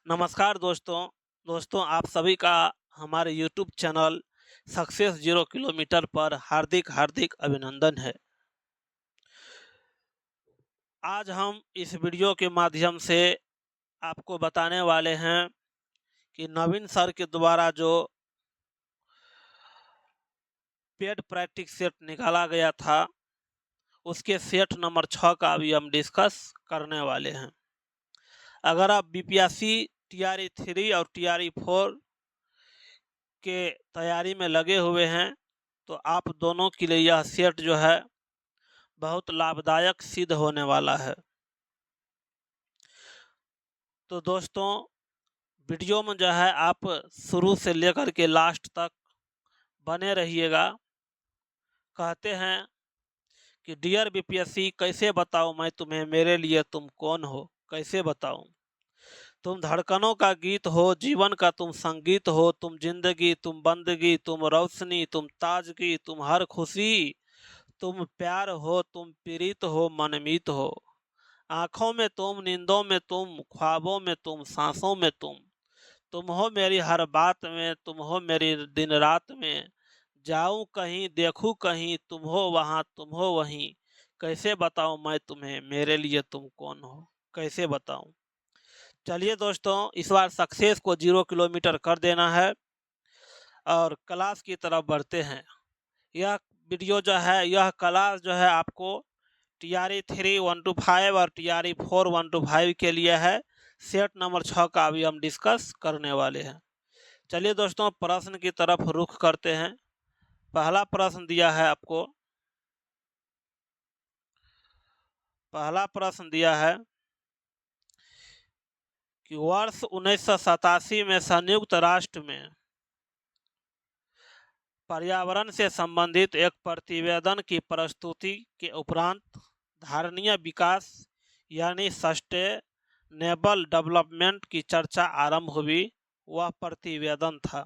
नमस्कार दोस्तों आप सभी का हमारे YouTube चैनल सक्सेस 0 किलोमीटर पर हार्दिक हार्दिक अभिनंदन है। आज हम इस वीडियो के माध्यम से आपको बताने वाले हैं कि नवीन सर के द्वारा जो पेड प्रैक्टिस सेट निकाला गया था उसके सेट नंबर 6 का अभी हम डिस्कस करने वाले हैं। अगर आप बीपीएससी TRE 3 और TRE 4 के तैयारी में लगे हुए हैं तो आप दोनों के लिए यह सेट जो है बहुत लाभदायक सिद्ध होने वाला है। तो दोस्तों वीडियो में जो है आप शुरू से लेकर के लास्ट तक बने रहिएगा। कहते हैं कि डियर बीपीएससी कैसे बताऊं मैं तुम्हें, मेरे लिए तुम कौन हो, कैसे बताऊं। तुम धड़कनों का गीत हो, जीवन का तुम संगीत हो, तुम जिंदगी, तुम बंदगी, तुम रोशनी, तुम ताजगी, तुम हर खुशी, तुम प्यार हो, तुम पीड़ित हो, मनमीत हो। आँखों में तुम, नींदों में तुम, ख्वाबों में तुम, सांसों में तुम हो मेरी हर बात में, तुम हो मेरी दिन रात में। जाऊं कहीं, देखूं कहीं, तुम हो वहाँ, तुम हो वहीं। कैसे बताऊं मैं तुम्हें, मेरे लिए तुम कौन हो, कैसे बताऊं। चलिए दोस्तों इस बार सक्सेस को 0 किलोमीटर कर देना है और क्लास की तरफ बढ़ते हैं। यह वीडियो जो है, यह क्लास जो है आपको TRE 3 1 to 5 और TRE 4 1 to 5 के लिए है। सेट नंबर 6 का अभी हम डिस्कस करने वाले हैं। चलिए दोस्तों प्रश्न की तरफ रुख करते हैं। पहला प्रश्न दिया है आपको, पहला प्रश्न दिया है कि वर्ष 1987 में संयुक्त राष्ट्र में पर्यावरण से संबंधित एक प्रतिवेदन की प्रस्तुति के उपरांत धारणीय विकास यानी सस्टेनेबल डेवलपमेंट की चर्चा आरंभ हुई। वह प्रतिवेदन था।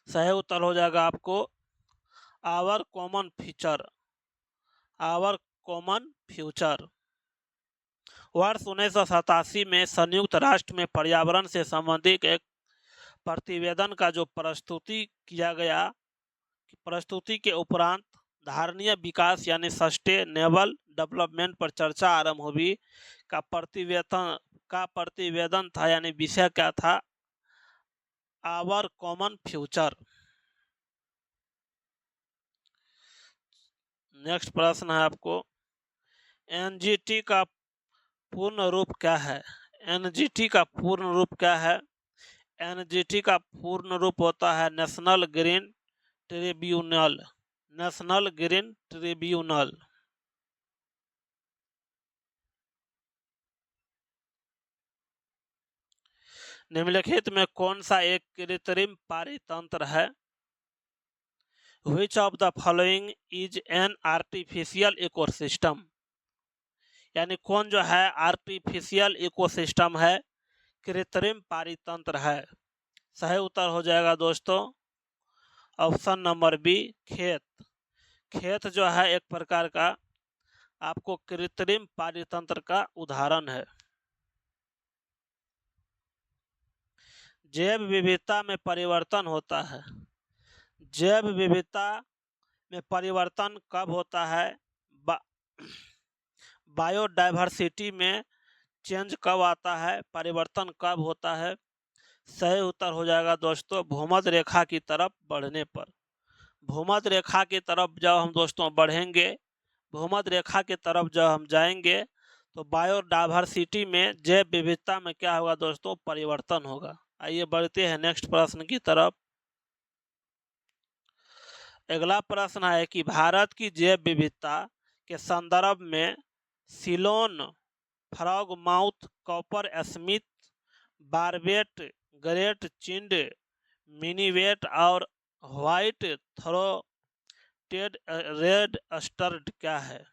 सही उत्तर हो जाएगा आपको our common future, our common future. वर्ष 1987 में संयुक्त राष्ट्र में पर्यावरण से संबंधित एक प्रतिवेदन का जो प्रस्तुति किया गया, प्रस्तुति के उपरांत धारणीय विकास यानी सस्टेनेबल डेवलपमेंट पर चर्चा आरंभ हुई का प्रतिवेदन था, यानी विषय क्या था, आवर कॉमन फ्यूचर। नेक्स्ट प्रश्न है आपको, एनजीटी का पूर्ण रूप क्या है। एनजीटी का पूर्ण रूप क्या है। एनजीटी का पूर्ण रूप होता है national green tribunal, national green tribunal. निम्नलिखित में कौन सा एक कृत्रिम पारितंत्र है। Which of the following is an artificial ecosystem, यानी कौन जो है आर्टिफिशियल इकोसिस्टम है, कृत्रिम पारितंत्र है। सही उत्तर हो जाएगा दोस्तों ऑप्शन नंबर बी, खेत। खेत जो है एक प्रकार का आपको कृत्रिम पारितंत्र का उदाहरण है। जैव विविधता में परिवर्तन होता है। जैव विविधता में परिवर्तन कब होता है, बायोडाइवर्सिटी में चेंज कब आता है, परिवर्तन कब होता है। सही उत्तर हो जाएगा दोस्तों भूमध्य रेखा की तरफ बढ़ने पर। भूमध्य रेखा की तरफ जब हम दोस्तों बढ़ेंगे, भूमध्य रेखा की तरफ जब हम जाएंगे तो बायोडाइवर्सिटी में, जैव विविधता में क्या होगा दोस्तों, परिवर्तन होगा। आइए बढ़ते हैं नेक्स्ट प्रश्न की तरफ। अगला प्रश्न है कि भारत की जैव विविधता के संदर्भ में Ceylon, frogmouth, coppersmith, barbet, great चिंड, मिनीवेट और व्हाइट थ्रोटेड रेड स्टर्ड क्या है।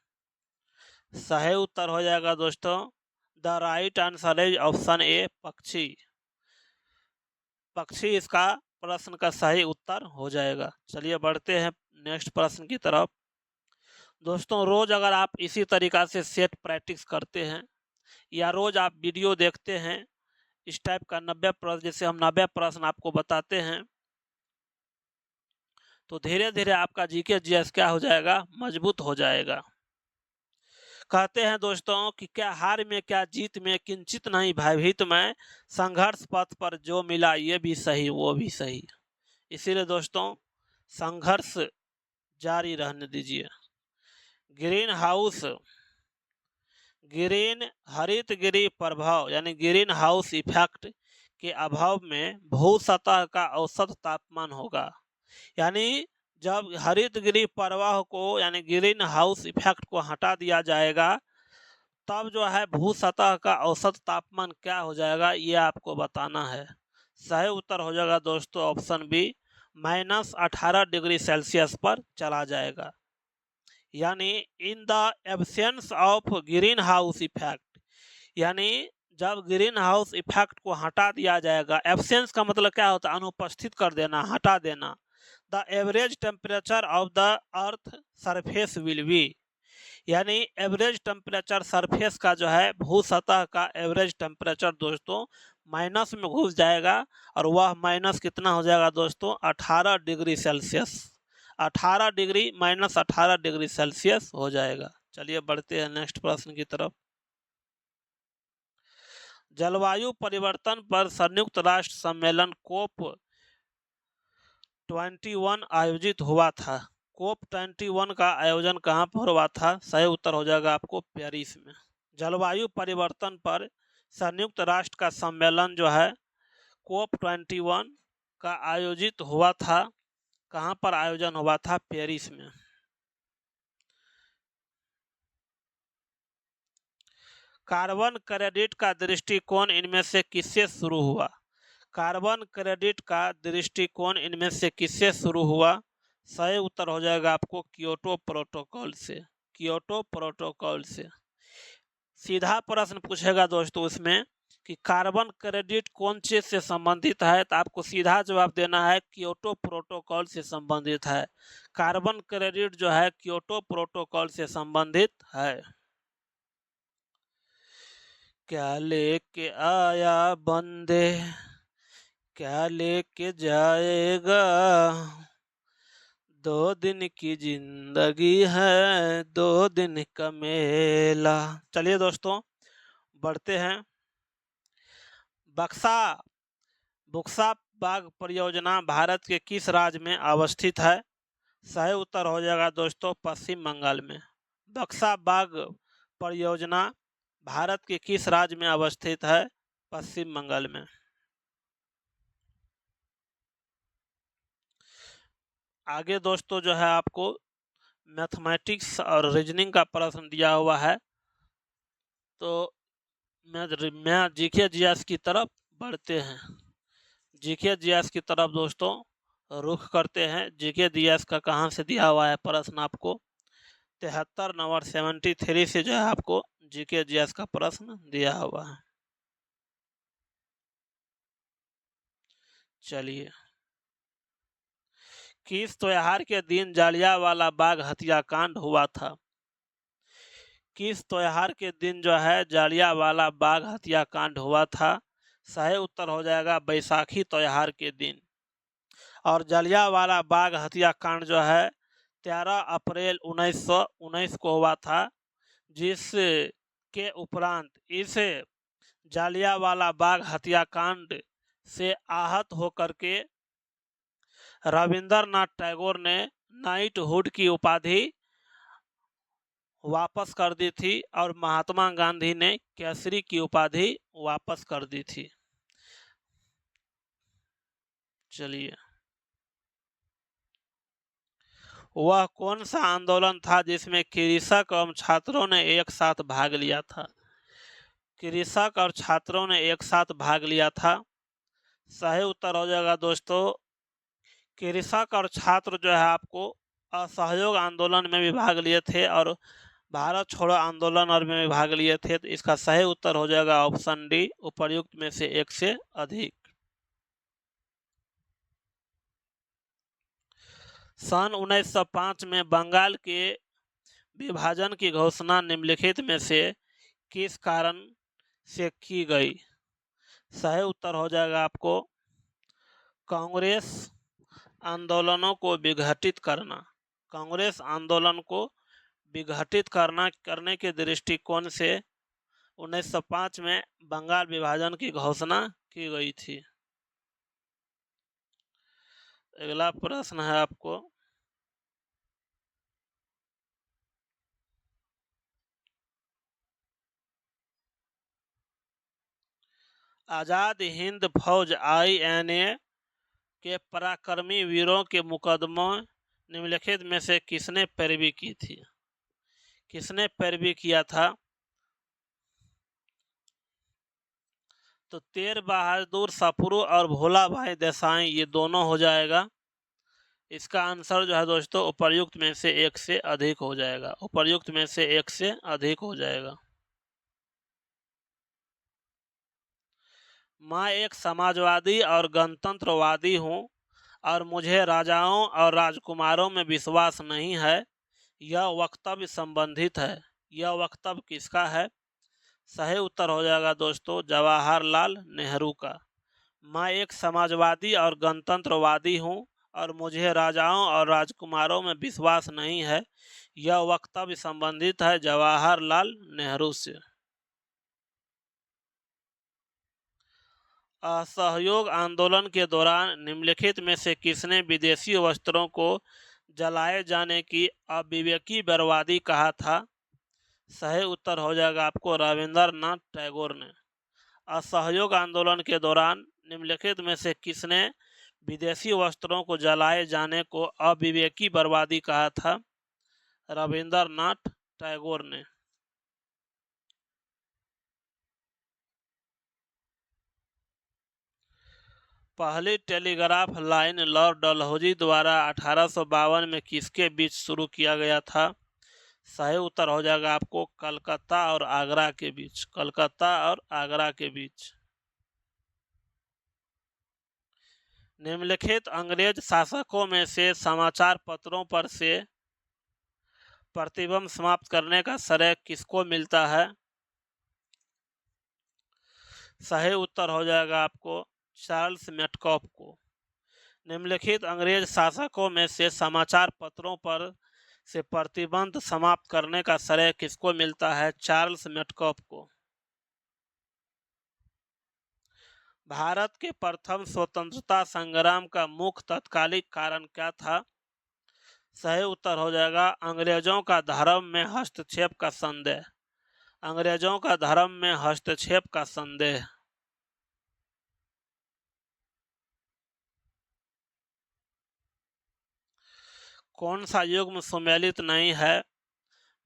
सही उत्तर हो जाएगा दोस्तों the right answer is option A, पक्षी। पक्षी इसका प्रश्न का सही उत्तर हो जाएगा। चलिए बढ़ते हैं नेक्स्ट प्रश्न की तरफ। दोस्तों रोज अगर आप इसी तरीका से सेट प्रैक्टिस करते हैं या रोज आप वीडियो देखते हैं इस टाइप का 90 प्रश्न, जैसे हम 90 प्रश्न आपको बताते हैं, तो धीरे धीरे आपका जीके जीएस क्या हो जाएगा, मजबूत हो जाएगा। कहते हैं दोस्तों कि क्या हार में क्या जीत में किंचित नहीं भयभीत मैं, संघर्ष पथ पर जो मिला ये भी सही वो भी सही। इसीलिए दोस्तों संघर्ष जारी रहने दीजिए। ग्रीन हाउस, ग्रीन हरित गृह प्रभाव यानी ग्रीन हाउस इफेक्ट के अभाव में भू सतह का औसत तापमान होगा। यानी जब हरित गृह प्रवाह को यानी ग्रीन हाउस इफेक्ट को हटा दिया जाएगा, तब जो है भू सतह का औसत तापमान क्या हो जाएगा, ये आपको बताना है। सही उत्तर हो जाएगा दोस्तों ऑप्शन बी, -18 डिग्री सेल्सियस पर चला जाएगा। यानी in the absence of green house effect, यानी जब ग्रीन हाउस इफेक्ट को हटा दिया जाएगा, एब्सेंस का मतलब क्या होता है, अनुपस्थित कर देना, हटा देना। The average temperature of the earth surface will be, यानी एवरेज टेम्परेचर सरफेस का जो है भू सतह का एवरेज टेम्परेचर दोस्तों माइनस में घुस जाएगा, और वह माइनस कितना हो जाएगा दोस्तों, 18 degree Celsius, 18 degree -18 degree Celsius हो जाएगा। चलिए बढ़ते हैं नेक्स्ट प्रश्न की तरफ। जलवायु परिवर्तन पर संयुक्त राष्ट्र सम्मेलन कोप 21 आयोजित हुआ था। कोप 21 का आयोजन कहाँ पर हुआ था, सही उत्तर हो जाएगा आपको पेरिस में। जलवायु परिवर्तन पर संयुक्त राष्ट्र का सम्मेलन जो है कोप 21 का आयोजित हुआ था, कहाँ पर आयोजन हुआ था, पेरिस में। कार्बन क्रेडिट का दृष्टिकोण इनमें से किससे शुरू हुआ, कार्बन क्रेडिट का दृष्टिकोण इनमें से किससे शुरू हुआ, सही उत्तर हो जाएगा आपको क्योटो प्रोटोकॉल से, क्योटो प्रोटोकॉल से। सीधा प्रश्न पूछेगा दोस्तों इसमें कि कार्बन क्रेडिट कौन चीज से संबंधित है, तो आपको सीधा जवाब देना है क्योटो प्रोटोकॉल से संबंधित है। कार्बन क्रेडिट जो है क्योटो प्रोटोकॉल से संबंधित है। क्या लेके आया बंदे क्या लेके जाएगा, 2 दिन की जिंदगी है 2 दिन का मेला। चलिए दोस्तों बढ़ते हैं। बुक्सा बाग परियोजना भारत के किस राज्य में अवस्थित है, सही उत्तर हो जाएगा दोस्तों पश्चिम बंगाल में। बक्सा बाग परियोजना भारत के किस राज्य में अवस्थित है, पश्चिम बंगाल में। आगे दोस्तों जो है आपको मैथमेटिक्स और रीजनिंग का प्रश्न दिया हुआ है, तो मैं जीके जीएस की तरफ बढ़ते हैं। जीके जीएस की तरफ दोस्तों रुख करते हैं। जीके जीएस का कहाँ से दिया हुआ है प्रश्न आपको, 73 नंबर 73 से जो है आपको जीके जीएस का प्रश्न दिया हुआ है। चलिए, किस त्योहार के दिन जालियांवाला बाग हत्याकांड हुआ था, किस त्योहार के दिन जो है जालियांवाला बाग हत्याकांड हुआ था, सही उत्तर हो जाएगा बैसाखी त्योहार के दिन। और जालियांवाला बाग हत्याकांड जो है 13 अप्रैल 1919 को हुआ था, जिस के उपरांत इस जालियांवाला बाग हत्याकांड से आहत होकर के रविंद्रनाथ टैगोर ने नाइटहुड की उपाधि वापस कर दी थी, और महात्मा गांधी ने केसरी की उपाधि वापस कर दी थी। चलिए, वह कौन सा आंदोलन था जिसमें कृषक एवं छात्रों ने एक साथ भाग लिया था, कृषक और छात्रों ने एक साथ भाग लिया था, सही उत्तर हो जाएगा दोस्तों कृषक और छात्र जो है आपको असहयोग आंदोलन में भी भाग लिए थे और भारत छोड़ो आंदोलन और में भाग लिए थे, तो इसका सही उत्तर हो जाएगा ऑप्शन डी, उपर्युक्त में से एक से अधिक। सन 1905 में बंगाल के विभाजन की घोषणा निम्नलिखित में से किस कारण से की गई, सही उत्तर हो जाएगा आपको कांग्रेस आंदोलनों को विघटित करना। कांग्रेस आंदोलन को विघटित करने के दृष्टिकोण से 1905 में बंगाल विभाजन की घोषणा की गई थी। अगला प्रश्न है आपको, आजाद हिंद फौज INA के पराक्रमी वीरों के मुकदमों निम्नलिखित में से किसने पैरवी की थी? किसने पैरवी किया था? तो तेर बहादुर सप्रू और भोला भाई देसाई, ये दोनों हो जाएगा। इसका आंसर जो है दोस्तों उपर्युक्त में से एक से अधिक हो जाएगा। उपर्युक्त में से एक से अधिक हो जाएगा। मैं एक समाजवादी और गणतंत्रवादी हूँ और मुझे राजाओं और राजकुमारों में विश्वास नहीं है। यह वक्तव्य संबंधित है। यह वक्तव्य किसका है? सही उत्तर हो जाएगा दोस्तों जवाहरलाल नेहरू का। मैं एक समाजवादी और गणतंत्रवादी हूँ और मुझे राजाओं और राजकुमारों में विश्वास नहीं है। यह वक्तव्य संबंधित है जवाहरलाल नेहरू से। असहयोग आंदोलन के दौरान निम्नलिखित में से किसने विदेशी वस्त्रों को जलाए जाने की अविवेकी बर्बादी कहा था? सही उत्तर हो जाएगा आपको रविंद्रनाथ टैगोर ने। असहयोग आंदोलन के दौरान निम्नलिखित में से किसने विदेशी वस्त्रों को जलाए जाने को अविवेकी बर्बादी कहा था? रविंद्रनाथ टैगोर ने। पहली टेलीग्राफ लाइन लॉर्ड डलहौजी द्वारा 1852 में किसके बीच शुरू किया गया था? सही उत्तर हो जाएगा आपको कलकत्ता और आगरा के बीच। कलकत्ता और आगरा के बीच। निम्नलिखित अंग्रेज शासकों में से समाचार पत्रों पर से प्रतिबंध समाप्त करने का श्रेय किसको मिलता है? सही उत्तर हो जाएगा आपको चार्ल्स मेटकॉफ को। निम्नलिखित अंग्रेज शासकों में से समाचार पत्रों पर से प्रतिबंध समाप्त करने का श्रेय किसको मिलता है? चार्ल्स मेटकॉफ को। भारत के प्रथम स्वतंत्रता संग्राम का मुख्य तत्कालिक कारण क्या था? सही उत्तर हो जाएगा अंग्रेजों का धर्म में हस्तक्षेप का संदेह। अंग्रेजों का धर्म में हस्तक्षेप का संदेह। कौन सा युग्म सुमेलित नहीं है?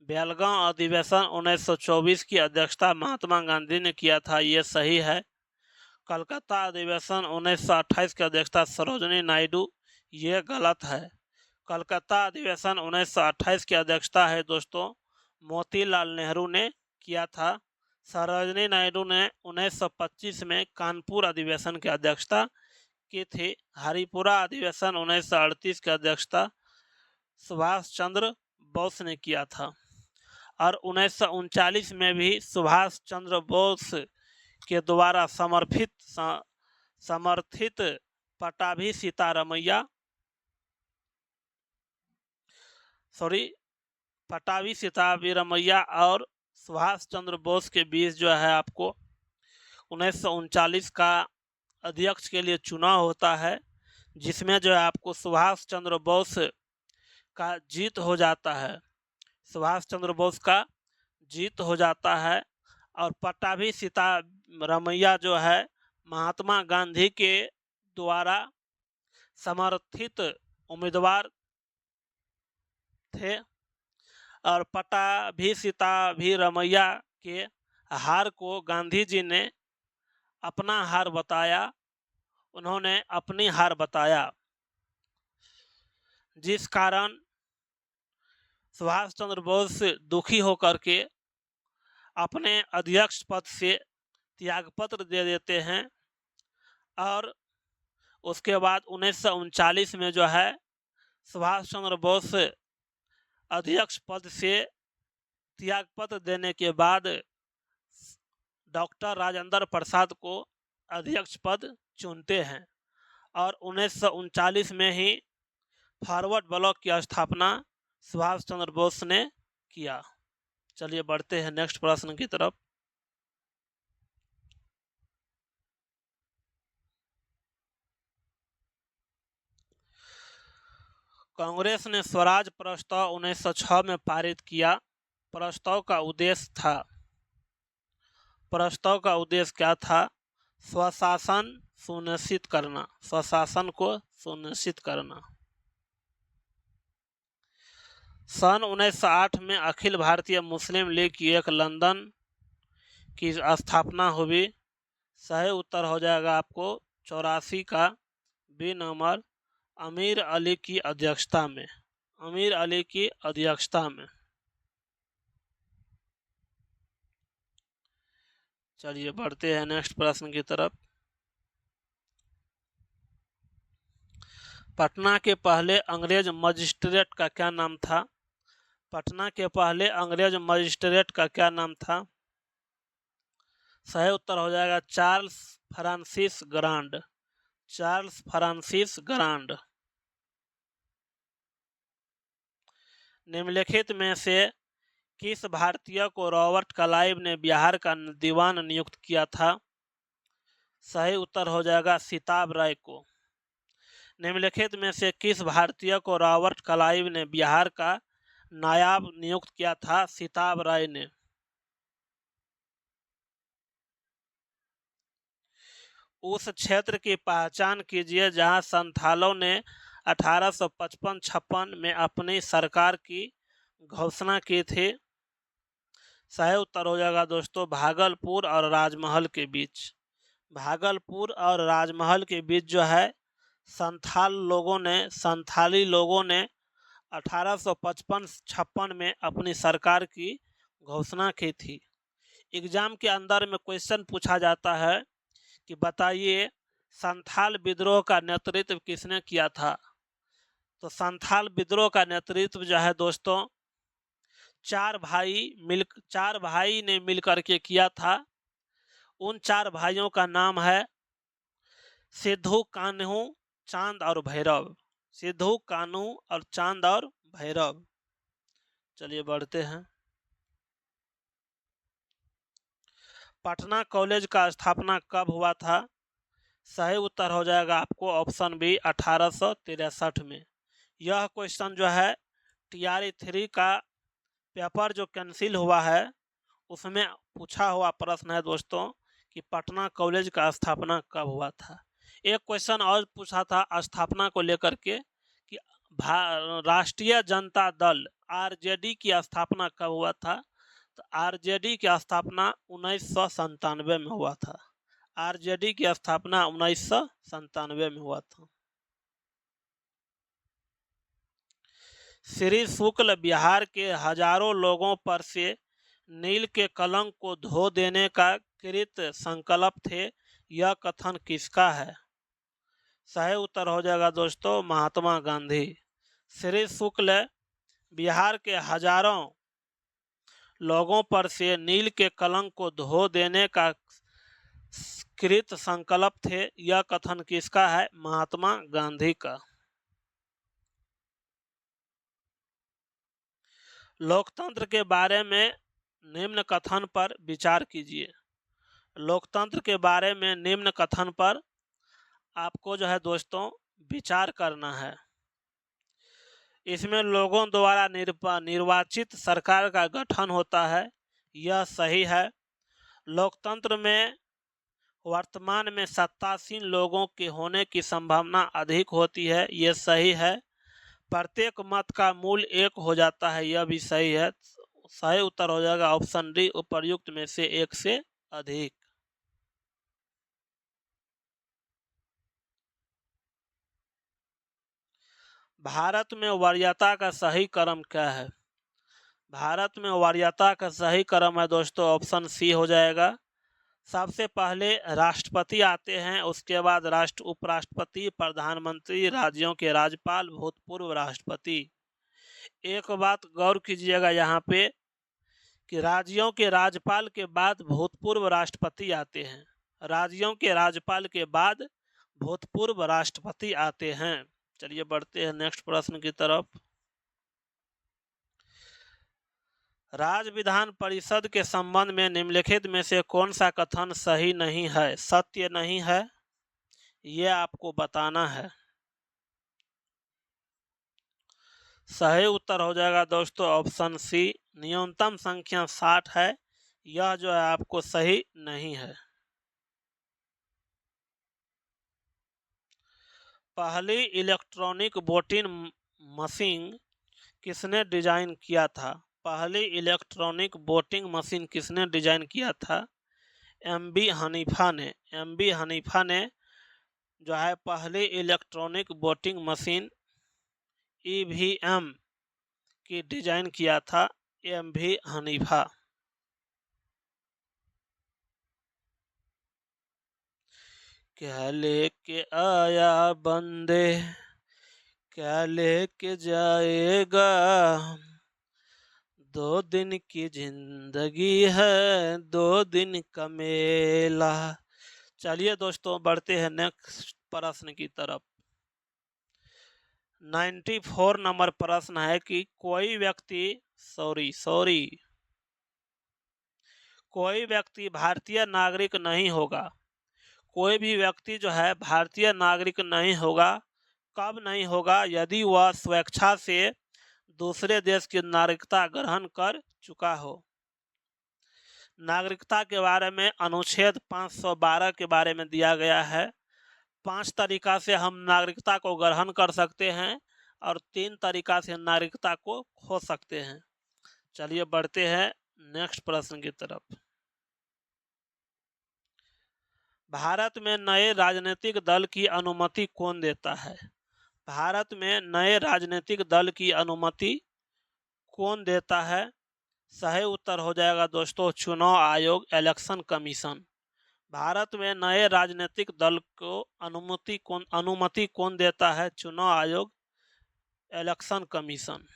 बेलगांव अधिवेशन 1924 की अध्यक्षता महात्मा गांधी ने किया था, ये सही है। कलकत्ता अधिवेशन 1928 की अध्यक्षता सरोजिनी नायडू, ये गलत है। कलकत्ता अधिवेशन 1928 की अध्यक्षता है दोस्तों मोतीलाल नेहरू ने किया था। सरोजिनी नायडू ने 1925 में कानपुर अधिवेशन की अध्यक्षता की थी। हरिपुरा अधिवेशन 1938 की अध्यक्षता सुभाष चंद्र बोस ने किया था और 1939 में भी सुभाष चंद्र बोस के द्वारा समर्थित पटाभी सीतारमैया पटाभी सीतारमैया और सुभाष चंद्र बोस के बीच जो है आपको 1939 का अध्यक्ष के लिए चुनाव होता है, जिसमें जो है आपको सुभाष चंद्र बोस का जीत हो जाता है। सुभाष चंद्र बोस का जीत हो जाता है और पट्टाभी सीतारमैया जो है महात्मा गांधी के द्वारा समर्थित उम्मीदवार थे और पट्टाभी सीतारमैया के हार को गांधी जी ने अपना हार बताया। उन्होंने अपनी हार बताया, जिस कारण सुभाष चंद्र बोस दुखी होकर के अपने अध्यक्ष पद से त्यागपत्र दे देते हैं और उसके बाद 1939 में जो है सुभाष चंद्र बोस अध्यक्ष पद से त्यागपत्र देने के बाद डॉक्टर राजेंद्र प्रसाद को अध्यक्ष पद चुनते हैं और 1939 में ही फॉरवर्ड ब्लॉक की स्थापना सुभाष चंद्र बोस ने किया। चलिए बढ़ते हैं नेक्स्ट प्रश्न की तरफ। कांग्रेस ने स्वराज प्रस्ताव 1906 में पारित किया। प्रस्ताव का उद्देश्य क्या था? स्वशासन सुनिश्चित करना, स्वशासन को सुनिश्चित करना। सन 1908 में अखिल भारतीय मुस्लिम लीग की एक लंदन की स्थापना हुई। सही उत्तर हो जाएगा आपको 84 का बी नंबर, अमीर अली की अध्यक्षता में। अमीर अली की अध्यक्षता में। चलिए बढ़ते हैं नेक्स्ट प्रश्न की तरफ। पटना के पहले अंग्रेज मजिस्ट्रेट का क्या नाम था? पटना के पहले अंग्रेज मजिस्ट्रेट का क्या नाम था? सही उत्तर हो जाएगा Charles Francis grand. Charles Francis grand. निम्नलिखित में से किस भारतीय को रॉबर्ट क्लाइव ने बिहार का दीवान नियुक्त किया था? सही उत्तर हो जाएगा सिताब राय को। निम्नलिखित में से किस भारतीय को रॉबर्ट क्लाइव ने बिहार का नायाब नियुक्त किया था? सिताब राय ने। उस क्षेत्र की पहचान कीजिए जहां संथालों ने 1855-56 में अपनी सरकार की घोषणा की थी। सही उत्तर हो जाएगा दोस्तों भागलपुर और राजमहल के बीच। भागलपुर और राजमहल के बीच जो है संथाली लोगों ने 1855-56 में अपनी सरकार की घोषणा की थी। एग्जाम के अंदर में क्वेश्चन पूछा जाता है कि बताइए संथाल विद्रोह का नेतृत्व किसने किया था? तो संथाल विद्रोह का नेतृत्व जो है दोस्तों चार भाई ने मिलकर के किया था। उन चार भाइयों का नाम है सिद्धू, कान्हू, चांद और भैरव। सिद्धू, कान्हू और चांद और भैरव। चलिए बढ़ते हैं। पटना कॉलेज का स्थापना कब हुआ था? सही उत्तर हो जाएगा आपको ऑप्शन बी 1863 में। यह क्वेश्चन जो है TRE 3 का पेपर जो कैंसिल हुआ है उसमें पूछा हुआ प्रश्न है दोस्तों कि पटना कॉलेज का स्थापना कब हुआ था। एक क्वेश्चन और पूछा था स्थापना को लेकर के कि राष्ट्रीय जनता दल RJD की स्थापना कब हुआ था? तो RJD की स्थापना 1997 में हुआ था। RJD की स्थापना 1997 में हुआ था। श्री शुक्ल बिहार के हजारों लोगों पर से नील के कलंक को धो देने का कृत संकल्प थे। यह कथन किसका है? सही उत्तर हो जाएगा दोस्तों महात्मा गांधी। श्री शुक्ल बिहार के हजारों लोगों पर से नील के कलंक को धो देने का कृत संकल्प थे। यह कथन किसका है? महात्मा गांधी का। लोकतंत्र के बारे में निम्न कथन पर विचार कीजिए। लोकतंत्र के बारे में निम्न कथन पर आपको जो है दोस्तों विचार करना है। इसमें लोगों द्वारा निर्वाचित सरकार का गठन होता है, यह सही है। लोकतंत्र में वर्तमान में सत्तासीन लोगों के होने की संभावना अधिक होती है, यह सही है। प्रत्येक मत का मूल्य एक हो जाता है, यह भी सही है। सही उत्तर हो जाएगा ऑप्शन डी उपर्युक्त में से एक से अधिक। भारत में वरीयता का सही क्रम क्या है? भारत में वरीयता का सही क्रम है दोस्तों ऑप्शन सी हो जाएगा। सबसे पहले राष्ट्रपति आते हैं, उसके बाद उपराष्ट्रपति, प्रधानमंत्री, राज्यों के राज्यपाल, भूतपूर्व राष्ट्रपति। एक बात गौर कीजिएगा यहाँ पे कि राज्यों के राज्यपाल के बाद भूतपूर्व राष्ट्रपति आते हैं। राज्यों के राज्यपाल के बाद भूतपूर्व राष्ट्रपति आते हैं। चलिए बढ़ते हैं नेक्स्ट प्रश्न की तरफ। राज्य विधान परिषद के संबंध में निम्नलिखित में से कौन सा कथन सही नहीं है, सत्य नहीं है, ये आपको बताना है। सही उत्तर हो जाएगा दोस्तों ऑप्शन सी, न्यूनतम संख्या 60 है। यह जो है आपको सही नहीं है। पहली इलेक्ट्रॉनिक वोटिंग मशीन किसने डिजाइन किया था? पहली इलेक्ट्रॉनिक वोटिंग मशीन किसने डिजाइन किया था? एम.बी. हनीफा ने। एम.बी. हनीफा ने जो है पहली इलेक्ट्रॉनिक वोटिंग मशीन ईवीएम की डिजाइन किया था, एम.बी. हनीफा। क्या लेके आया बंदे, क्या लेके जाएगा, 2 दिन की जिंदगी है, 2 दिन का मेला। चलिए दोस्तों बढ़ते हैं नेक्स्ट प्रश्न की तरफ। 94 नंबर प्रश्न है कि कोई व्यक्ति कोई व्यक्ति भारतीय नागरिक नहीं होगा। कोई भी व्यक्ति जो है भारतीय नागरिक नहीं होगा। कब नहीं होगा? यदि वह स्वेच्छा से दूसरे देश की नागरिकता ग्रहण कर चुका हो। नागरिकता के बारे में अनुच्छेद 512 के बारे में दिया गया है। 5 तरीका से हम नागरिकता को ग्रहण कर सकते हैं और 3 तरीका से नागरिकता को खो सकते हैं। चलिए बढ़ते हैं नेक्स्ट प्रश्न की तरफ। भारत में नए राजनीतिक दल की अनुमति कौन देता है? भारत में नए राजनीतिक दल की अनुमति कौन देता है? सही उत्तर हो जाएगा दोस्तों चुनाव आयोग, इलेक्शन कमीशन। भारत में नए राजनीतिक दल को अनुमति कौन देता है? चुनाव आयोग, इलेक्शन कमीशन।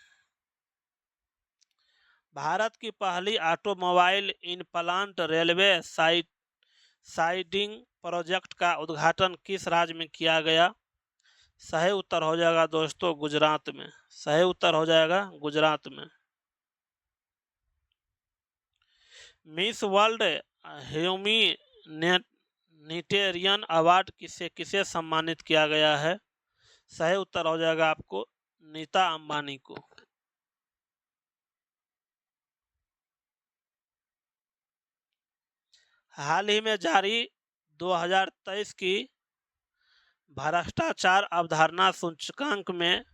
भारत की पहली automobile implant railway siding project का उद्घाटन किस राज्य में किया गया? सही उत्तर हो जाएगा दोस्तों गुजरात में। सही उत्तर हो जाएगा गुजरात में। मिस वर्ल्ड ह्यूमैनिटेरियन अवार्ड किसे सम्मानित किया गया है? सही उत्तर हो जाएगा आपको नीता अंबानी को। हाल ही में जारी 2023 की भ्रष्टाचार अवधारणा सूचकांक में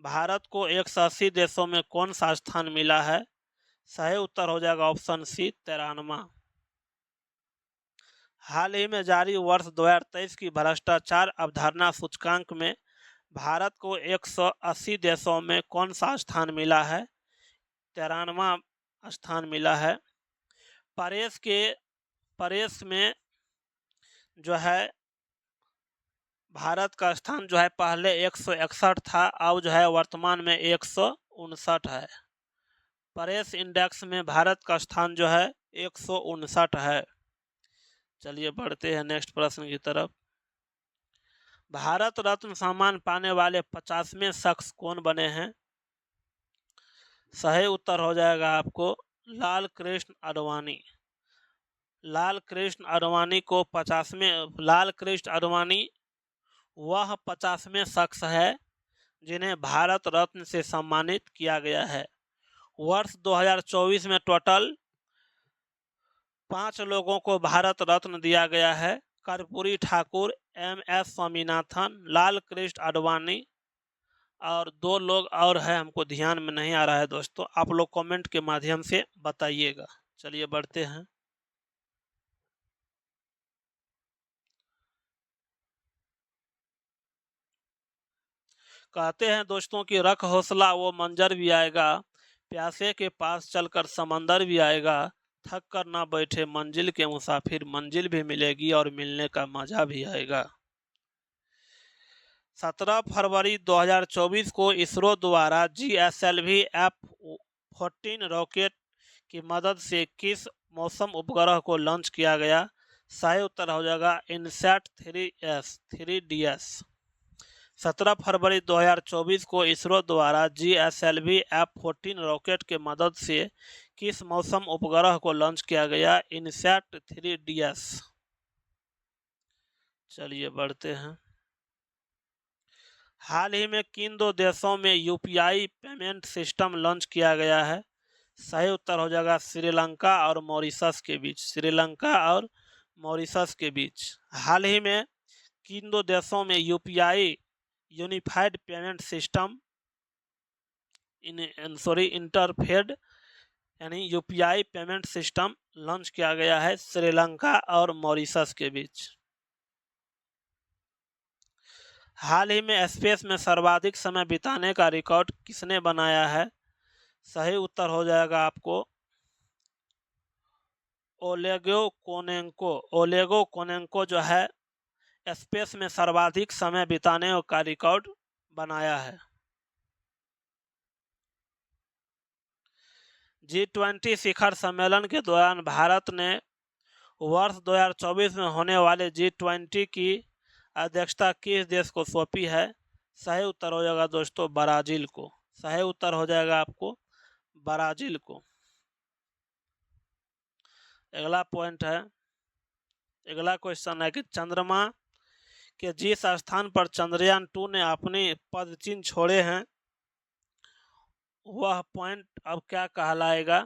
भारत को 180 देशों में कौन सा स्थान मिला है? सही उत्तर हो जाएगा ऑप्शन सी 93। हाल ही में जारी वर्ष 2023 की भ्रष्टाचार अवधारणा सूचकांक में भारत को 180 देशों में कौन सा स्थान मिला है? 93वां स्थान मिला है। परेश में जो है भारत का स्थान जो है पहले 161 था, अब जो है वर्तमान में 159 है। परेश इंडेक्स में भारत का स्थान जो है 159 है। चलिए बढ़ते हैं नेक्स्ट प्रश्न की तरफ। भारत रत्न सम्मान पाने वाले 50वें शख्स कौन बने हैं? सही उत्तर हो जाएगा आपको लाल कृष्ण आडवाणी। लाल कृष्ण आडवाणी को 50वें वह 50वें शख्स है जिन्हें भारत रत्न से सम्मानित किया गया है। वर्ष 2024 में टोटल 5 लोगों को भारत रत्न दिया गया है। कर्पूरी ठाकुर, एम.एस. स्वामीनाथन, लाल कृष्ण आडवाणी और 2 लोग और हैं, हमको ध्यान में नहीं आ रहा है दोस्तों, आप लोग कमेंट के माध्यम से बताइएगा। चलिए बढ़ते हैं। कहते हैं दोस्तों कि रख हौसला वो मंजर भी आएगा, प्यासे के पास चलकर समंदर भी आएगा, थक कर ना बैठे मंजिल के मुसाफिर, मंजिल भी मिलेगी और मिलने का मजा भी आएगा। 17 फरवरी 2024 को इसरो द्वारा GSLV F-14 रॉकेट की मदद से किस मौसम उपग्रह को लॉन्च किया गया? सही उत्तर हो जाएगा इनसैट 3DS। 17 फरवरी 2024 को इसरो द्वारा GSLV F-14 रॉकेट के मदद से किस मौसम उपग्रह को लॉन्च किया गया? INSAT 3DS। चलिए बढ़ते हैं। हाल ही में किन दो देशों में यूपीआई पेमेंट सिस्टम लॉन्च किया गया है? सही उत्तर हो जाएगा श्रीलंका और मॉरिशस के बीच। श्रीलंका और मॉरिशस के बीच हाल ही में किन दो देशों में यूपीआई यूनिफाइड पेमेंट सिस्टम इंटरफेड यानी यूपीआई पेमेंट सिस्टम लॉन्च किया गया है? श्रीलंका और मॉरिशस के बीच। हाल ही में स्पेस में सर्वाधिक समय बिताने का रिकॉर्ड किसने बनाया है? सही उत्तर हो जाएगा आपको ओलेगो कोनेंको जो है स्पेस में सर्वाधिक समय बिताने का रिकॉर्ड बनाया है। G20 शिखर सम्मेलन के दौरान भारत ने वर्ष 2024 में होने वाले G20 की अध्यक्षता किस देश को सौंपी है? सही उत्तर हो जाएगा दोस्तों ब्राजील को। सही उत्तर हो जाएगा आपको ब्राजील को। अगला पॉइंट है, अगला क्वेश्चन है कि चंद्रमा के जिस स्थान पर चंद्रयान 2 ने अपने पदचिन्ह छोड़े हैं वह पॉइंट अब क्या कहलाएगा?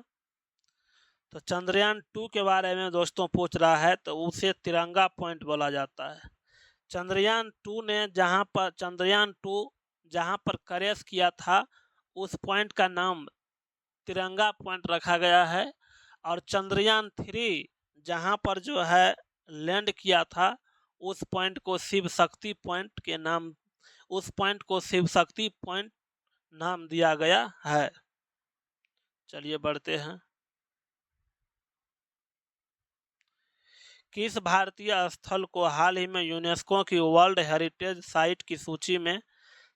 तो चंद्रयान 2 के बारे में दोस्तों पूछ रहा है तो उसे तिरंगा पॉइंट बोला जाता है। चंद्रयान 2 ने चंद्रयान 2 जहां पर क्रैश किया था उस पॉइंट का नाम तिरंगा पॉइंट रखा गया है। और चंद्रयान 3 जहां पर जो है लैंड किया था उस पॉइंट को शिव शक्ति पॉइंट के नाम नाम दिया गया है। चलिए बढ़ते हैं। किस भारतीय स्थल को हाल ही में यूनेस्को की वर्ल्ड हेरिटेज साइट की सूची में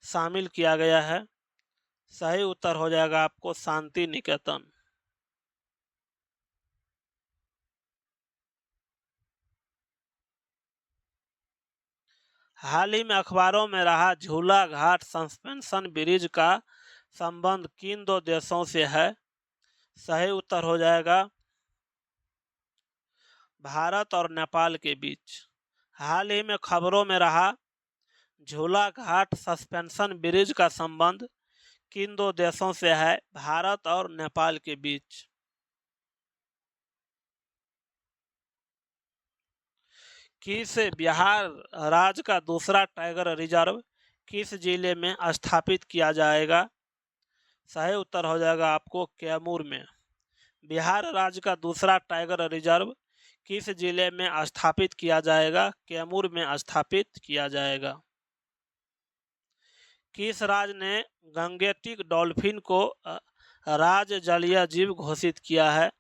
शामिल किया गया है? सही उत्तर हो जाएगा आपको शांति निकेतन। हाल ही में अखबारों में रहा झूला घाट सस्पेंशन ब्रिज का संबंध किन दो देशों से है? सही उत्तर हो जाएगा भारत और नेपाल के बीच। हाल ही में खबरों में रहा झूला घाट सस्पेंशन ब्रिज का संबंध किन दो देशों से है? भारत और नेपाल के बीच। किस बिहार राज्य का दूसरा टाइगर रिजर्व किस जिले में स्थापित किया जाएगा? सही उत्तर हो जाएगा आपको कैमूर में। बिहार राज्य का दूसरा टाइगर रिजर्व किस जिले में स्थापित किया जाएगा? कैमूर में स्थापित किया जाएगा। किस राज्य ने गंगेटिक डॉल्फिन को राज्य जलीय जीव घोषित किया है?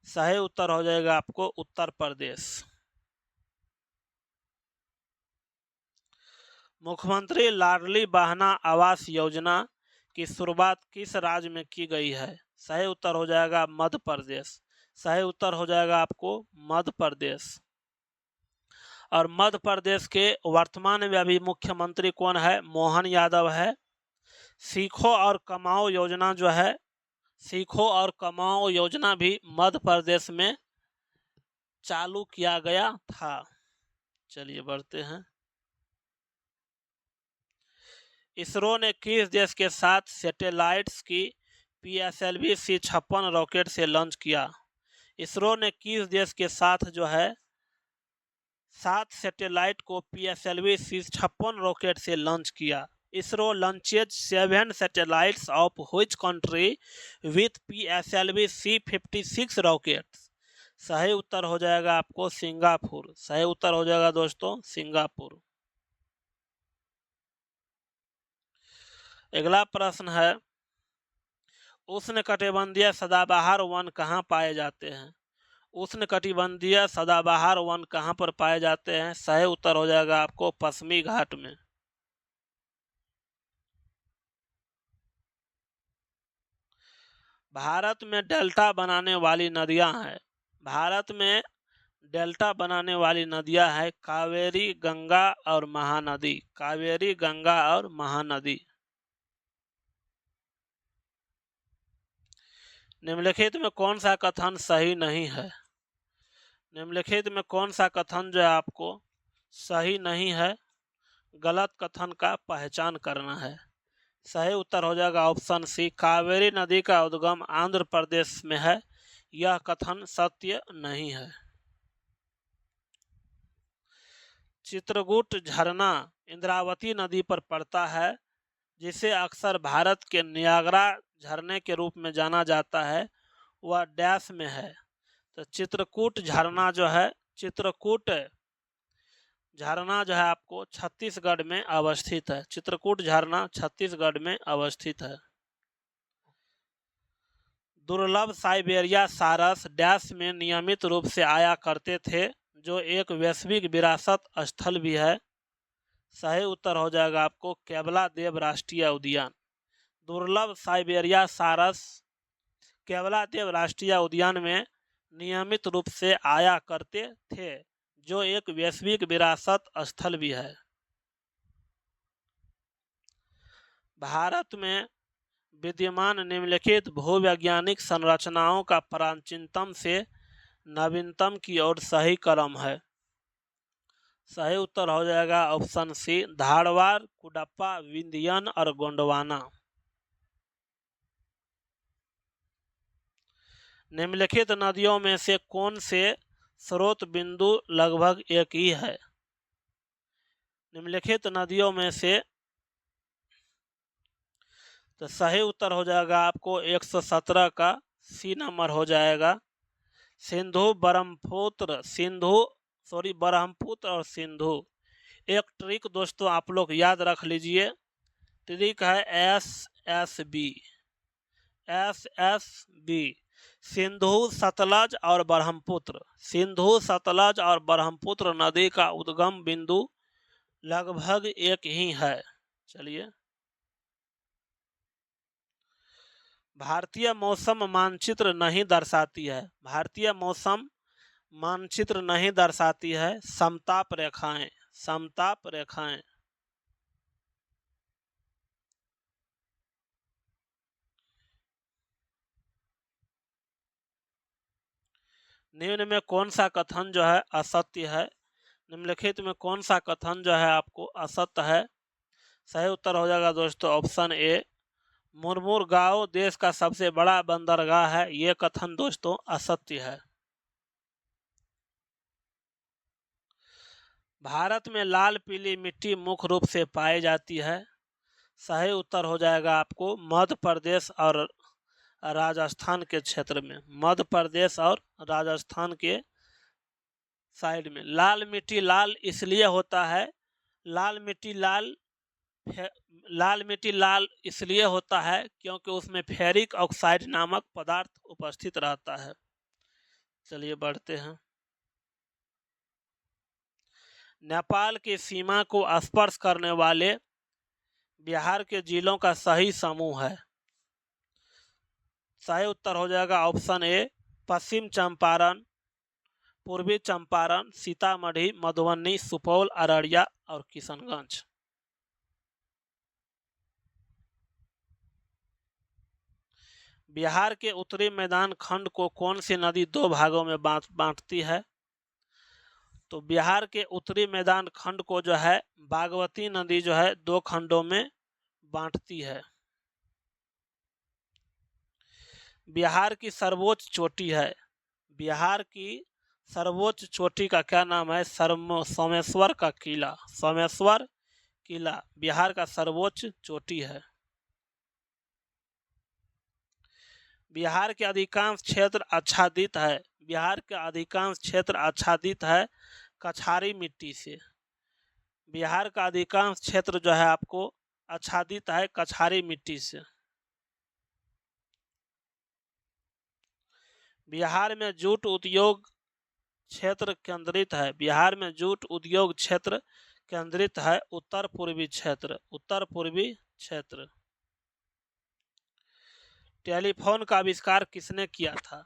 सही उत्तर हो जाएगा आपको उत्तर प्रदेश। मुख्यमंत्री लाडली बहना आवास योजना की शुरुआत किस राज्य में की गई है? सही उत्तर हो जाएगा मध्य प्रदेश। सही उत्तर हो जाएगा आपको मध्य प्रदेश। और मध्य प्रदेश के वर्तमान में अभी मुख्यमंत्री कौन है? मोहन यादव है। सीखो और कमाओ योजना जो है, सीखो और कमाओ योजना भी मध्य प्रदेश में चालू किया गया था। चलिए बढ़ते हैं। इसरो ने किस देश के साथ सैटेलाइट्स की PSLV C-56 रॉकेट से लॉन्च किया? इसरो ने किस देश के साथ जो है 7 सैटेलाइट को PSLV C-56 रॉकेट से लॉन्च किया? ISRO launches 7 satellites of which country with PSLV C-56 rockets? सही उत्तर हो जाएगा आपको सिंगापुर। सही उत्तर हो जाएगा दोस्तों सिंगापुर। अगला प्रश्न है, उष्णकटिबंधीय सदाबहार वन कहाँ पाए जाते हैं? उष्णकटिबंधीय सदाबहार वन कहाँ पर पाए जाते हैं? सही उत्तर हो जाएगा आपको पश्चिमी घाट में। भारत में डेल्टा बनाने वाली नदियां हैं। भारत में डेल्टा बनाने वाली नदियां हैं कावेरी, गंगा और महानदी। कावेरी, गंगा और महानदी। निम्नलिखित में कौन सा कथन सही नहीं है? निम्नलिखित में कौन सा कथन जो है आपको सही नहीं है? गलत कथन का पहचान करना है। सही उत्तर हो जाएगा ऑप्शन सी, कावेरी नदी का उद्गम आंध्र प्रदेश में है। यह कथन सत्य नहीं है। चित्रकूट झरना इंद्रावती नदी पर पड़ता है, जिसे अक्सर भारत के नियाग्रा झरने के रूप में जाना जाता है। वह डैश में है। तो चित्रकूट झरना जो है, चित्रकूट झरना जो है आपको छत्तीसगढ़ में अवस्थित है। चित्रकूट झरना छत्तीसगढ़ में अवस्थित है। दुर्लभ साइबेरिया सारस डैश में नियमित रूप से आया करते थे, जो एक वैश्विक विरासत स्थल भी है। सही उत्तर हो जाएगा आपको केवलादेव राष्ट्रीय उद्यान। दुर्लभ साइबेरिया सारस केवलादेव राष्ट्रीय उद्यान में नियमित रूप से आया करते थे, जो एक वैश्विक विरासत स्थल भी है। भारत में विद्यमान निम्नलिखित भूवैज्ञानिक संरचनाओं का प्राचीनतम से नवीनतम की ओर सही क्रम है। सही उत्तर हो जाएगा ऑप्शन सी, धारवाड़, कुडप्पा, विंध्यन और गोंडवाना। निम्नलिखित नदियों में से कौन से स्रोत बिंदु लगभग एक ही है? निम्नलिखित नदियों में से तो सही उत्तर हो जाएगा आपको 117 का सी नंबर हो जाएगा। ब्रह्मपुत्र और सिंधु। एक ट्रिक दोस्तों आप लोग याद रख लीजिए, ट्रिक है SSB। सिंधु, सतलज और ब्रह्मपुत्र। सिंधु, सतलज और ब्रह्मपुत्र नदी का उद्गम बिंदु लगभग एक ही है। चलिए, भारतीय मौसम मानचित्र नहीं दर्शाती है। भारतीय मौसम मानचित्र नहीं दर्शाती है समताप रेखाएं। समताप रेखाएं। निम्न में कौन सा कथन जो है असत्य है? निम्नलिखित में कौन सा कथन जो है आपको असत्य है? सही उत्तर हो जाएगा दोस्तों ऑप्शन ए, मुरमुर गांव देश का सबसे बड़ा बंदरगाह है। ये कथन दोस्तों असत्य है। भारत में लाल पीली मिट्टी मुख्य रूप से पाई जाती है। सही उत्तर हो जाएगा आपको मध्य प्रदेश और राजस्थान के क्षेत्र में। मध्य प्रदेश और राजस्थान के साइड में लाल मिट्टी लाल इसलिए होता है, लाल मिट्टी लाल इसलिए होता है क्योंकि उसमें फेरिक ऑक्साइड नामक पदार्थ उपस्थित रहता है। चलिए बढ़ते हैं। नेपाल की सीमा को स्पर्श करने वाले बिहार के जिलों का सही समूह है। सही उत्तर हो जाएगा ऑप्शन ए, पश्चिम चंपारण, पूर्वी चंपारण, सीतामढ़ी, मधुबनी, सुपौल, अररिया और किशनगंज। बिहार के उत्तरी मैदान खंड को कौन सी नदी दो भागों में बांटती है? तो बिहार के उत्तरी मैदान खंड को जो है बागमती नदी जो है दो खंडों में बांटती है। बिहार की सर्वोच्च चोटी है। बिहार की सर्वोच्च चोटी का क्या नाम है? सोमेश्वर का किला। सोमेश्वर किला बिहार का सर्वोच्च चोटी है। बिहार के अधिकांश क्षेत्र आच्छादित है। बिहार के अधिकांश क्षेत्र आच्छादित है कछारी मिट्टी से। बिहार का अधिकांश क्षेत्र जो है आपको आच्छादित है कछारी मिट्टी से। बिहार में जूट उद्योग क्षेत्र केंद्रित है। बिहार में जूट उद्योग क्षेत्र केंद्रित है। उत्तर पूर्वी क्षेत्र। उत्तर पूर्वी क्षेत्र। टेलीफोन का आविष्कार किसने किया था?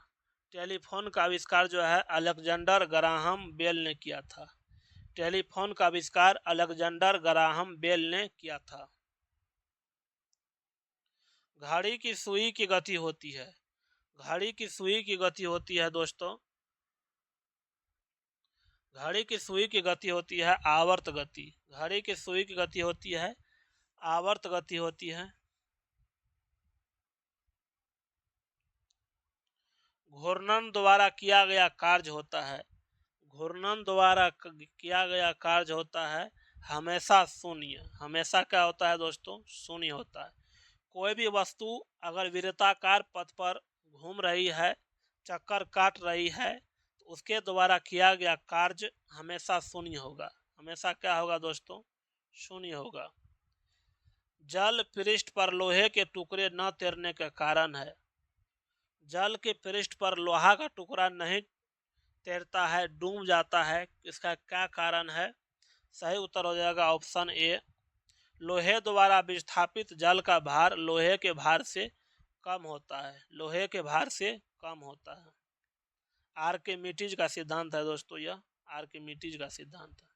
टेलीफोन का आविष्कार जो है अलेक्जेंडर ग्राहम बेल ने किया था। टेलीफोन का आविष्कार अलेक्जेंडर ग्राहम बेल ने किया था। घड़ी की सुई की गति होती है। घड़ी की सुई की गति होती है दोस्तों, घड़ी की सुई की गति होती है आवर्त गति। घड़ी की सुई की गति होती है आवर्त गति होती है। घूर्णन द्वारा किया गया कार्य होता है। घूर्णन द्वारा किया गया कार्य होता है हमेशा शून्य। हमेशा क्या होता है दोस्तों? शून्य होता है। कोई भी वस्तु अगर वृत्ताकार पथ पर घूम रही है, चक्कर काट रही है, तो उसके द्वारा किया गया कार्य हमेशा शून्य होगा। हमेशा क्या होगा दोस्तों? शून्य होगा। जल पृष्ठ पर लोहे के टुकड़े न तैरने के कारण है। जल के पृष्ठ पर लोहा का टुकड़ा नहीं तैरता है, डूब जाता है। इसका क्या कारण है? सही उत्तर हो जाएगा ऑप्शन ए, लोहे द्वारा विस्थापित जल का भार लोहे के भार से कम होता है। लोहे के भार से कम होता है। आर्किमिडीज का सिद्धांत है दोस्तों, यह आर्किमिडीज का सिद्धांत है।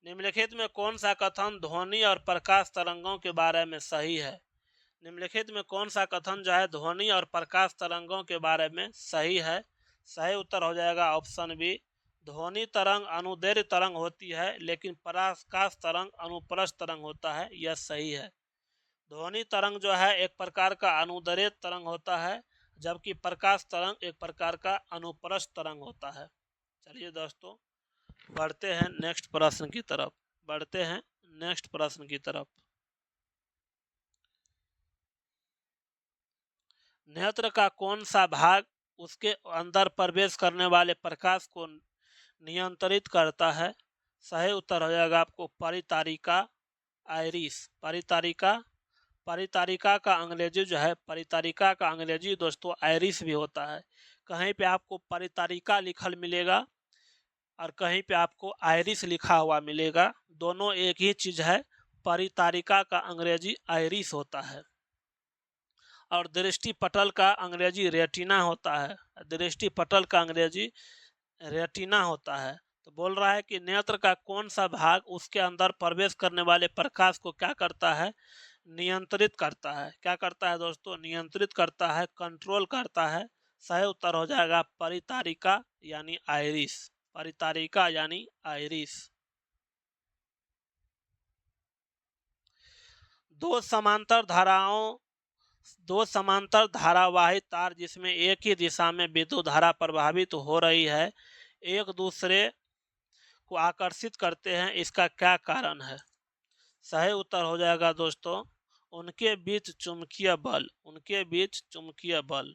निम्नलिखित में कौन सा कथन ध्वनि और प्रकाश तरंगों के बारे में सही है? निम्नलिखित में कौन सा कथन जो है ध्वनि और प्रकाश तरंगों के बारे में सही है? सही उत्तर हो जाएगा ऑप्शन बी, ध्वनि तरंग अनुदैर्घ्य तरंग होती है लेकिन प्रकाश तरंग अनुप्रस्थ तरंग होता है। यह सही है। ध्वनि तरंग जो है एक प्रकार का अनुदैर्घ्य तरंग होता है, जबकि प्रकाश तरंग एक प्रकार का अनुप्रस्थ तरंग होता है। चलिए दोस्तों बढ़ते हैं नेक्स्ट प्रश्न की तरफ। बढ़ते हैं नेक्स्ट प्रश्न की तरफ। नेत्र का कौन सा भाग उसके अंदर प्रवेश करने वाले प्रकाश को नियंत्रित करता है? सही उत्तर हो जाएगा आपको परितारिका, आइरिस। परितारिका का अंग्रेजी जो है, परितारिका का अंग्रेजी दोस्तों आइरिस भी होता है। कहीं पे आपको परितारिका लिखल मिलेगा और कहीं पे आपको आइरिस लिखा हुआ मिलेगा। दोनों एक ही चीज है। परितारिका का अंग्रेजी आइरिस होता है और दृष्टि पटल का अंग्रेजी रेटिना होता है। दृष्टि पटल का अंग्रेजी रेटिना होता है। तो बोल रहा है कि नेत्र का कौन सा भाग उसके अंदर प्रवेश करने वाले प्रकाश को क्या करता है? नियंत्रित करता है। क्या करता है दोस्तों? नियंत्रित करता है, कंट्रोल करता है। सही उत्तर हो जाएगा परितारिका यानी आइरिस। परितारिका यानी आइरिस। दो समांतर धारावाही तार जिसमें एक ही दिशा में विद्युत धारा प्रभावित हो रही है, एक दूसरे को आकर्षित करते हैं। इसका क्या कारण है? सही उत्तर हो जाएगा दोस्तों उनके बीच चुंबकीय बल। उनके बीच चुंबकीय बल।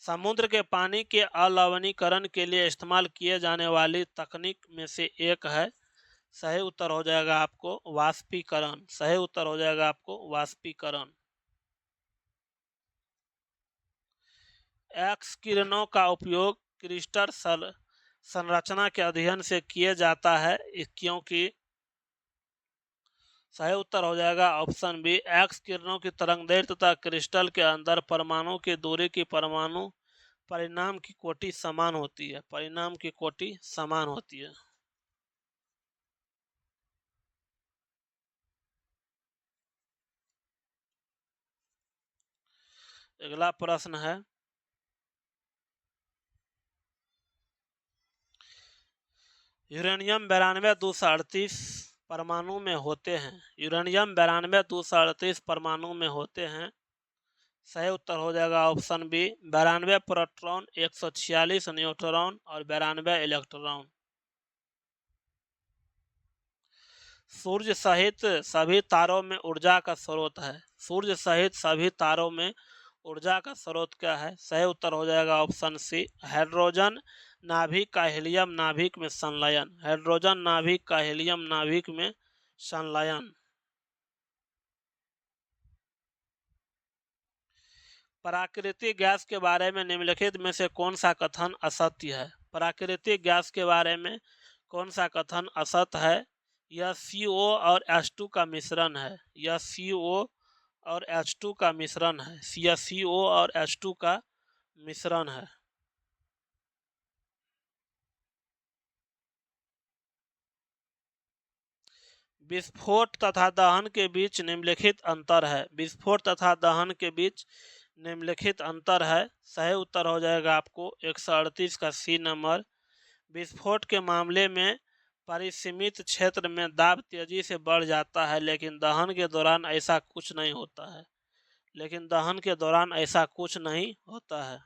समुद्र के पानी के अलवणीकरण के लिए इस्तेमाल किए जाने वाली तकनीक में से एक है। सही उत्तर हो जाएगा आपको वाष्पीकरण। सही उत्तर हो जाएगा आपको वाष्पीकरण। एक्स किरणों का उपयोग क्रिस्टल संरचना के अध्ययन से किया जाता है क्योंकि सही उत्तर हो जाएगा ऑप्शन बी, एक्स किरणों की तरंगदैर्घ्य तथा क्रिस्टल के अंदर परमाणु की दूरी की परमाणु परिणाम की कोटि समान होती है। परिणाम की कोटि समान होती है। अगला प्रश्न है, यूरेनियम 92-238 परमाणु में होते हैं। यूरेनियम 92-238 परमाणु में होते हैं। सही उत्तर हो जाएगा ऑप्शन बी, 92 प्रोटॉन, 146 न्यूट्रॉन और 92 इलेक्ट्रॉन। सूर्य सहित सभी तारों में ऊर्जा का स्रोत है। सूर्य सहित सभी तारों में ऊर्जा का स्रोत क्या है? सही उत्तर हो जाएगा ऑप्शन सी, हाइड्रोजन नाभिक का हीलियम नाभिक में संलयन। हाइड्रोजन नाभिक का हीलियम नाभिक में संलयन। प्राकृतिक गैस के बारे में निम्नलिखित में से कौन सा कथन असत्य है? प्राकृतिक गैस के बारे में कौन सा कथन असत्य है? यह CO और H2 का मिश्रण है। यह CO और H2 का मिश्रण है। CaCO और H2 का मिश्रण है। विस्फोट तथा दहन के बीच निम्नलिखित अंतर है। विस्फोट तथा दहन के बीच निम्नलिखित अंतर है। सही उत्तर हो जाएगा आपको 138 का सी नंबर। विस्फोट के मामले में परिसीमित क्षेत्र में दाब तेजी से बढ़ जाता है, लेकिन दहन के दौरान ऐसा कुछ नहीं होता है। लेकिन दहन के दौरान ऐसा कुछ नहीं होता है।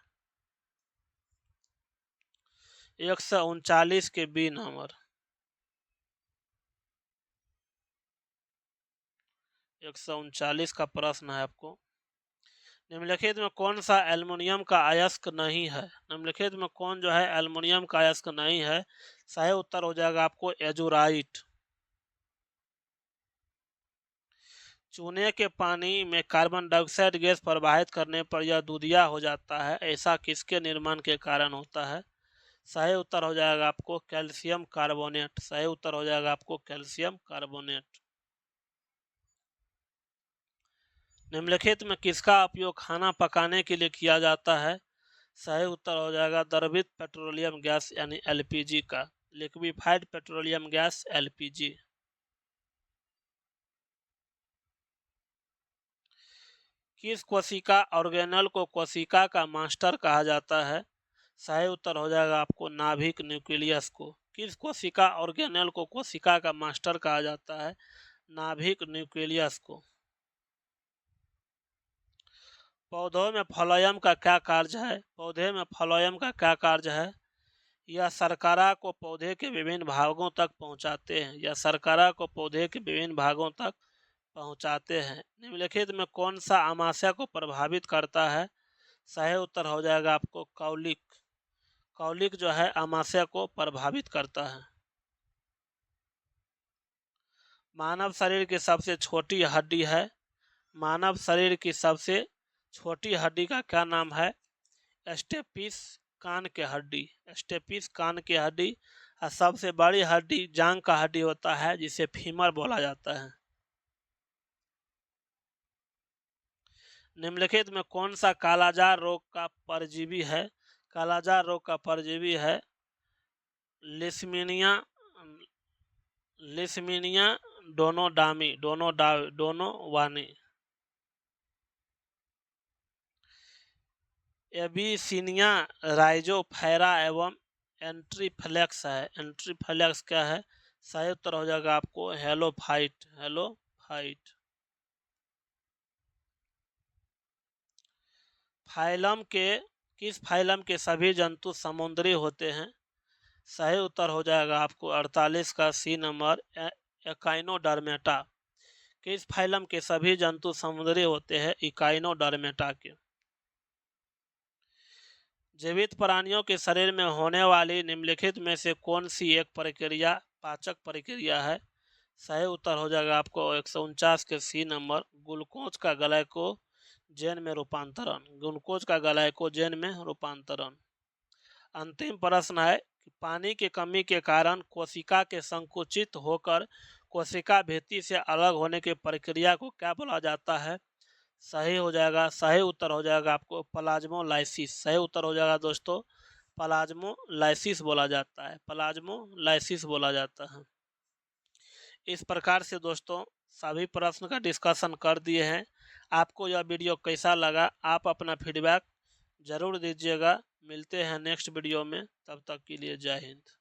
139 के बी नंबर। 139 का प्रश्न है आपको। निम्नलिखित में कौन सा एल्युमिनियम का अयस्क नहीं है। निम्नलिखित में कौन जो है एल्युमिनियम का अयस्क नहीं है। सही उत्तर हो जाएगा आपको एजुराइट। चूने के पानी में कार्बन डाइऑक्साइड गैस प्रवाहित करने पर यह दूधिया हो जाता है, ऐसा किसके निर्माण के कारण होता है। सही उत्तर हो जाएगा आपको कैल्शियम कार्बोनेट। सही उत्तर हो जाएगा आपको कैल्शियम कार्बोनेट। निम्नलिखित में किसका उपयोग खाना पकाने के लिए किया जाता है। सही उत्तर हो जाएगा द्रवित पेट्रोलियम गैस यानी एलपीजी का। Liquefied petroleum gas LPG. किस कोशिका ऑर्गेनल को कोशिका का मास्टर कहा जाता है। सही उत्तर हो जाएगा आपको नाभिक न्यूक्लियस को। किस कोशिका ऑर्गेनल को कोशिका का मास्टर कहा जाता है। नाभिक न्यूक्लियस को। पौधों में फ्लोएम का क्या कार्य है। पौधे में फ्लोएम का क्या कार्य है। यह शर्करा को पौधे के विभिन्न भागों तक पहुंचाते हैं। यह शर्करा को पौधे के विभिन्न भागों तक पहुंचाते हैं। निम्नलिखित में कौन सा आमाशय को प्रभावित करता है। सही उत्तर हो जाएगा आपको कौलिक। कौलिक जो है आमाशय को प्रभावित करता है। मानव शरीर की सबसे छोटी हड्डी है। मानव शरीर की सबसे छोटी हड्डी का क्या नाम है। स्टेपिस कान के हड्डी। स्टेपिस कान की हड्डी। और सबसे बड़ी हड्डी जांग का हड्डी होता है, जिसे फीमर बोला जाता है। निम्नलिखित में कौन सा कालाजार रोग का परजीवी है। कालाजार रोग का परजीवी है लिस्मीनिया। लिस्मीनिया डोनोवानी। एबीसिनिया राइजोफेरा एवं एंट्रीफ्लेक्स है। एंट्रीफ्लेक्स क्या है। सही उत्तर हो जाएगा आपको हेलोफाइट। हेलोफाइट। फाइलम के किस फाइलम के सभी जंतु समुद्री होते हैं। सही उत्तर हो जाएगा आपको 48 का सी नंबर एकाइनोडर्मेटा। किस फाइलम के सभी जंतु समुद्री होते हैं। इकाइनोडर्मेटा के। जीवित प्राणियों के शरीर में होने वाली निम्नलिखित में से कौन सी एक प्रक्रिया पाचक प्रक्रिया है। सही उत्तर हो जाएगा आपको 149 के सी नंबर ग्लूकोज का ग्लाइकोजेन में रूपांतरण। ग्लूकोज का ग्लाइकोजेन में रूपांतरण। अंतिम प्रश्न है कि पानी की कमी के कारण कोशिका के संकुचित होकर कोशिका भित्ति से अलग होने की प्रक्रिया को क्या बोला जाता है। सही हो जाएगा। सही उत्तर हो जाएगा आपको प्लाज्मोलाइसिस। सही उत्तर हो जाएगा दोस्तों प्लाज्मोलाइसिस बोला जाता है। प्लाज्मोलाइसिस बोला जाता है। इस प्रकार से दोस्तों सभी प्रश्न का डिस्कशन कर दिए हैं। आपको यह वीडियो कैसा लगा, आप अपना फीडबैक जरूर दीजिएगा। मिलते हैं नेक्स्ट वीडियो में, तब तक के लिए जय हिंद।